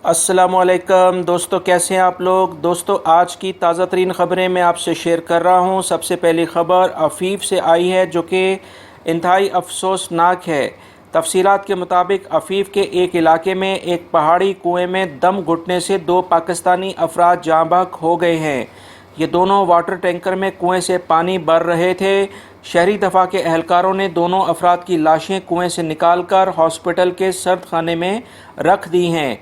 अस्सलामुअलैकुम दोस्तों, कैसे हैं आप लोग। दोस्तों, आज की ताज़ा तरीन ख़बरें मैं आपसे शेयर कर रहा हूं। सबसे पहली ख़बर अफ़ीफ़ से आई है जो कि इंतहाई अफसोसनाक है। तफसीलात के मुताबिक अफ़ीफ़ के एक इलाके में एक पहाड़ी कुएं में दम घुटने से 2 पाकिस्तानी अफराद जाँ बहक हो गए हैं। ये दोनों वाटर टैंकर में कुएं से पानी भर रहे थे। शहरी दफा के एहलकारों ने दोनों अफराद की लाशें कुएं से निकालकर हॉस्पिटल के सर्द खाने में रख दी हैं।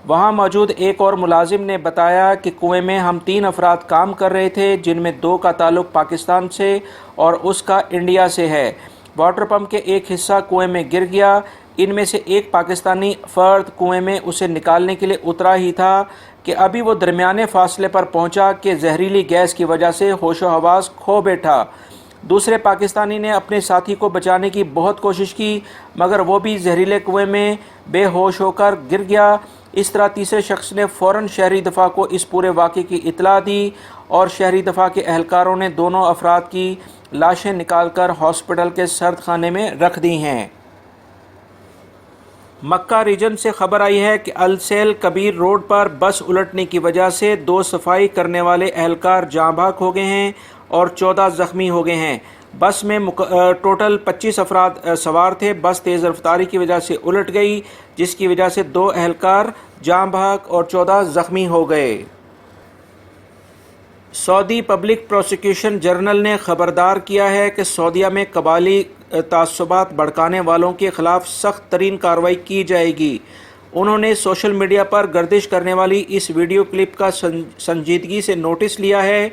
वहां मौजूद एक और मुलाजिम ने बताया कि कुएं में हम 3 अफराद काम कर रहे थे, जिनमें 2 का ताल्लुक पाकिस्तान से और उसका इंडिया से है। वाटर पंप के एक हिस्सा कुएं में गिर गया। इनमें से एक पाकिस्तानी फ़र्द कुएं में उसे निकालने के लिए उतरा ही था कि अभी वो दरमियाने फासले पर पहुंचा कि जहरीली गैस की वजह से होशो हवास खो बैठा। दूसरे पाकिस्तानी ने अपने साथी को बचाने की बहुत कोशिश की, मगर वो भी जहरीले कुएं में बेहोश होकर गिर गया। इस तरह तीसरे शख्स ने फ़ौरन शहरी दफा को इस पूरे वाक़े की इतला दी और शहरी दफा के एहलकारों ने दोनों अफराद की लाशें निकालकर हॉस्पिटल के सर्द खाने में रख दी हैं। मक्का रीजन से खबर आई है कि अलसेल कबीर रोड पर बस उलटने की वजह से 2 सफाई करने वाले एहलकार जाँ बहक हो गए हैं और 14 ज़ख्मी हो गए हैं। बस में टोटल 25 अफराद सवार थे। बस तेज़ रफ्तारी की वजह से उलट गई, जिसकी वजह से 2 एहलकार जाँ बहक और 14 ज़ख्मी हो गए। सऊदी पब्लिक प्रोसिक्यूशन जनरल ने खबरदार किया है कि सऊदीया में कबाली तासुबात भड़काने वालों के ख़िलाफ़ सख्त तरीन कार्रवाई की जाएगी। उन्होंने सोशल मीडिया पर गर्दिश करने वाली इस वीडियो क्लिप का संजीदगी से नोटिस लिया है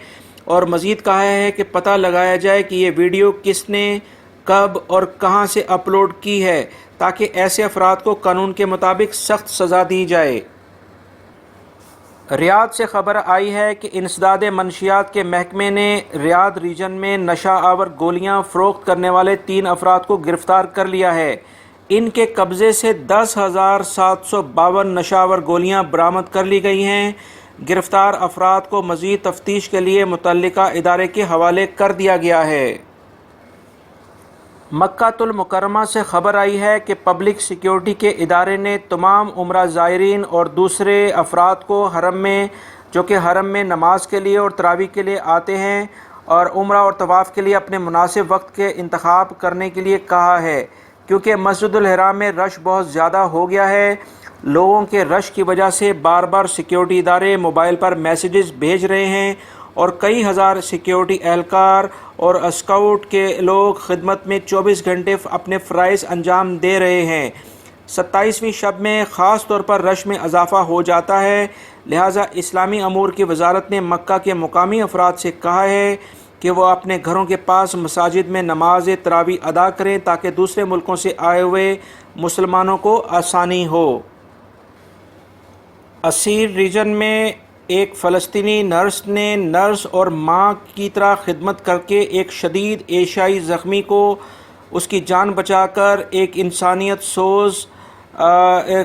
और मज़ीद कहा है कि पता लगाया जाए कि ये वीडियो किसने, कब और कहां से अपलोड की है, ताकि ऐसे अफराद को कानून के मुताबिक सख्त सज़ा दी जाए। रियाद से खबर आई है कि इंसदाद मनशियात के महकमे ने रियाद रीजन में नशा आवर गोलियां फ़रोख्त करने वाले 3 अफराद को गिरफ़्तार कर लिया है। इनके कब्ज़े से 10,752 नशावर गोलियां बरामद कर ली गई हैं। गिरफ़्तार अफराद को मज़ीद तफ्तीश के लिए मुतल्लिका इदारे के हवाले कर दिया गया है। मक्कातुल मुकर्रमा से खबर आई है कि पब्लिक सिक्योरिटी के इदारे ने तमाम उम्रा ज़ायरीन और दूसरे अफराद को हरम में, जो कि हरम में नमाज के लिए और तरावी के लिए आते हैं और उम्रा और तवाफ़ के लिए अपने मुनासिब वक्त के इंतखाब करने के लिए कहा है, क्योंकि मस्जिदुल हराम में रश बहुत ज़्यादा हो गया है। लोगों के रश की वजह से बार बार सिक्योरिटी इदारे मोबाइल पर मैसेजेस भेज रहे हैं और कई हज़ार सिक्योरिटी एहलकार और स्काउट के लोग खिदमत में 24 घंटे अपने फ़राइज़ अंजाम दे रहे हैं। 27वीं शब में ख़ास तौर पर रश में इजाफ़ा हो जाता है। लिहाजा इस्लामी अमूर की वजारत ने मक्का के मुकामी अफराद से कहा है कि वो अपने घरों के पास मसाजिद में नमाज तरावी अदा करें, ताकि दूसरे मुल्कों से आए हुए मुसलमानों को आसानी हो। असीर रीजन में एक फ़लस्तीनी नर्स ने नर्स और माँ की तरह खिदमत करके एक शदीद एशियाई ज़ख्मी को उसकी जान बचाकर एक इंसानियत सोज़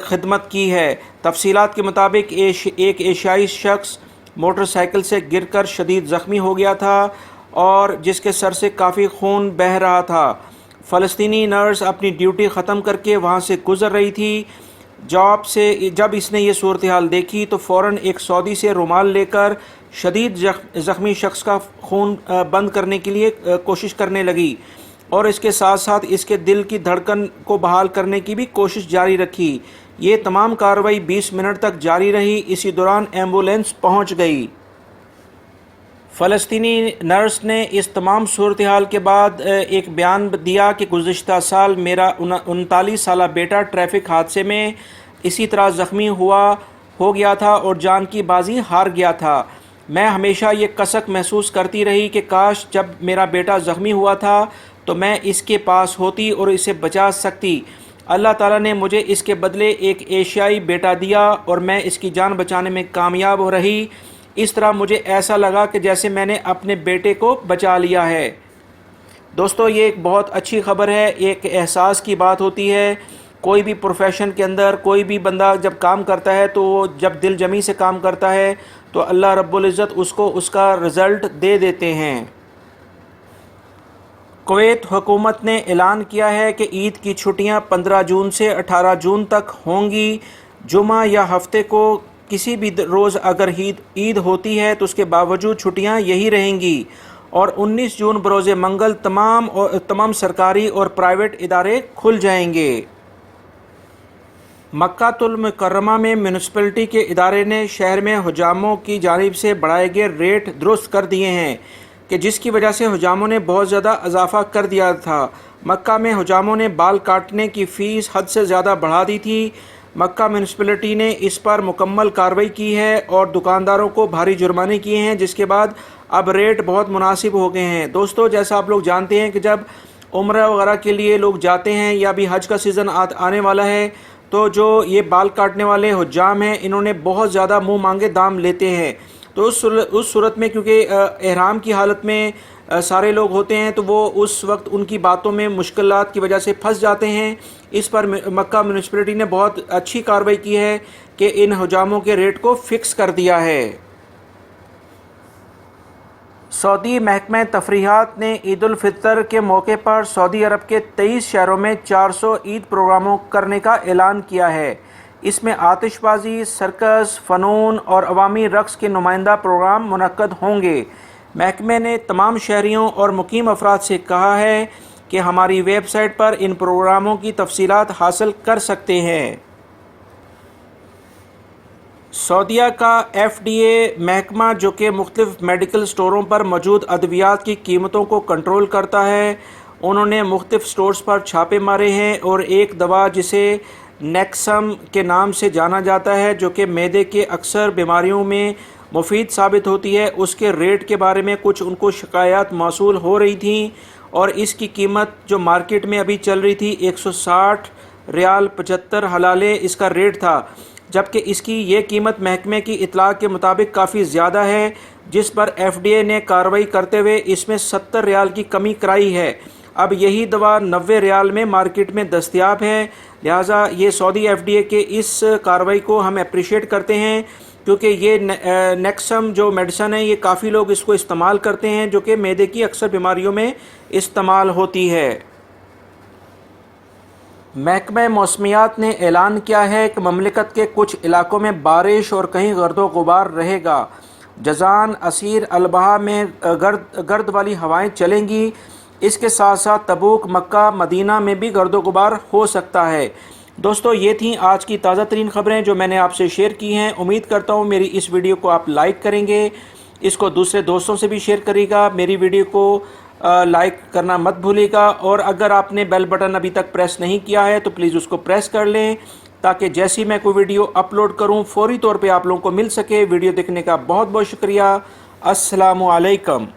खिदमत की है। तफसीलात के मुताबिक एक एशियाई शख्स मोटरसाइकिल से गिरकर शदीद ज़ख्मी हो गया था और जिसके सर से काफ़ी खून बह रहा था। फ़लस्तीनी नर्स अपनी ड्यूटी ख़त्म करके वहाँ से गुज़र रही थी। जॉब से जब इसने ये सूरत हाल देखी तो फ़ौरन एक सऊदी से रुमाल लेकर शदीद ज़ख्मी शख्स का खून बंद करने के लिए कोशिश करने लगी और इसके साथ साथ इसके दिल की धड़कन को बहाल करने की भी कोशिश जारी रखी। ये तमाम कार्रवाई 20 मिनट तक जारी रही। इसी दौरान एम्बुलेंस पहुंच गई। फ़लस्तीनी नर्स ने इस तमाम सूरत हाल के बाद एक बयान दिया कि गुज़िश्ता साल मेरा 39 साला बेटा ट्रैफिक हादसे में इसी तरह ज़ख्मी हो गया था और जान की बाजी हार गया था। मैं हमेशा ये कसक महसूस करती रही कि काश जब मेरा बेटा ज़ख्मी हुआ था तो मैं इसके पास होती और इसे बचा सकती। अल्लाह ताला ने मुझे इसके बदले एक एशियाई बेटा दिया और मैं इसकी जान बचाने में कामयाब हो रही। इस तरह मुझे ऐसा लगा कि जैसे मैंने अपने बेटे को बचा लिया है। दोस्तों, ये एक बहुत अच्छी खबर है। एक एहसास की बात होती है। कोई भी प्रोफेशन के अंदर कोई भी बंदा जब काम करता है तो जब दिल जमी से काम करता है तो अल्लाह रब्बुल इज़्ज़त उसको उसका रिज़ल्ट दे देते हैं। कुवैत हुकूमत ने ऐलान किया है कि ईद की छुट्टियां 15 जून से 18 जून तक होंगी। जुमा या हफ्ते को किसी भी रोज़ अगर ईद होती है तो उसके बावजूद छुट्टियां यही रहेंगी। और 19 जून बरोज़ मंगल तमाम सरकारी और प्राइवेट इदारे खुल जाएंगे। मक्कातुल मुकर्रमा में म्यूनिसिपैलिटी के इदारे ने शहर में हुजामों की जानिब से बढ़ाए गए रेट दुरुस्त कर दिए हैं कि जिसकी वजह से हुजामों ने बहुत ज़्यादा इजाफा कर दिया था। मक्का में हुजामों ने बाल काटने की फ़ीस हद से ज़्यादा बढ़ा दी थी। मक्का म्यूनिसिपैलिटी ने इस पर मुकम्मल कार्रवाई की है और दुकानदारों को भारी जुर्माने किए हैं, जिसके बाद अब रेट बहुत मुनासिब हो गए हैं। दोस्तों, जैसा आप लोग जानते हैं कि जब उम्रा वगैरह के लिए लोग जाते हैं या भी हज का सीज़न आने वाला है तो जो ये बाल काटने वाले हुज्जाम हैं इन्होंने बहुत ज़्यादा मुंह मांगे दाम लेते हैं। तो उस सूरत में क्योंकि एहराम की हालत में सारे लोग होते हैं तो वो उस वक्त उनकी बातों में मुश्किलात की वजह से फंस जाते हैं। इस पर मक्का म्यूनिसिपैलिटी ने बहुत अच्छी कार्रवाई की है कि इन हुजामों के रेट को फ़िक्स कर दिया है। सऊदी महकमा तफरीहात ने ईद उल फितर के मौके पर सऊदी अरब के 23 शहरों में 400 ईद प्रोग्रामों करने का ऐलान किया है। इसमें आतिशबाजी, सर्कस, फ़नून और अवामी रक्स के नुमाइंदा प्रोग्राम मुनक्कद होंगे। महकमे ने तमाम शहरियों और मुकीम अफराद से कहा है कि हमारी वेबसाइट पर इन प्रोग्रामों की तफसीलात हासिल कर सकते हैं। सऊदीया का FDA महकमा, जो कि मुख्तलिफ मेडिकल स्टोरों पर मौजूद अद्वियात की कीमतों को कंट्रोल करता है, उन्होंने मुख्तलिफ स्टोर्स पर छापे मारे हैं और एक दवा जिसे नेक्सम के नाम से जाना जाता है, जो कि मैदे के अक्सर बीमारियों में मुफीद साबित होती है, उसके रेट के बारे में कुछ उनको शिकायत मौसूल हो रही थी और इसकी कीमत जो मार्केट में अभी चल रही थी 160 रियाल 75 हलाले इसका रेट था, जबकि इसकी ये कीमत महकमे की इतला के मुताबिक काफ़ी ज़्यादा है, जिस पर FDA ने कार्रवाई करते हुए इसमें 70 रियाल की कमी कराई है। अब यही दवा 90 रियाल में मार्केट में दस्तयाब है। लिहाजा ये सऊदी FDA के इस कार्रवाई को हम अप्रिशिएट करते हैं, क्योंकि ये नेक्सम जो मेडिसन है ये काफ़ी लोग इसको इस्तेमाल करते हैं, जो कि मैदे की अक्सर बीमारियों में इस्तेमाल होती है। महकमा मौसमियात ने ऐलान किया है कि ममलिकत के कुछ इलाकों में बारिश और कहीं गर्दो गुबार रहेगा। जजान, असीर, अलबहा में गर्द वाली हवाएं चलेंगी। इसके साथ साथ तबूक, मक्का, मदीना में भी गर्दो गुबार हो सकता है। दोस्तों, ये थी आज की ताज़ा तरीन ख़बरें जो मैंने आपसे शेयर की हैं। उम्मीद करता हूँ मेरी इस वीडियो को आप लाइक करेंगे, इसको दूसरे दोस्तों से भी शेयर करिएगा। मेरी वीडियो को लाइक करना मत भूलिएगा और अगर आपने बेल बटन अभी तक प्रेस नहीं किया है तो प्लीज़ उसको प्रेस कर लें, ताकि जैसी मैं कोई वीडियो अपलोड करूं फौरी तौर पे आप लोगों को मिल सके। वीडियो देखने का बहुत बहुत शुक्रिया। अस्सलामु अलैकुम।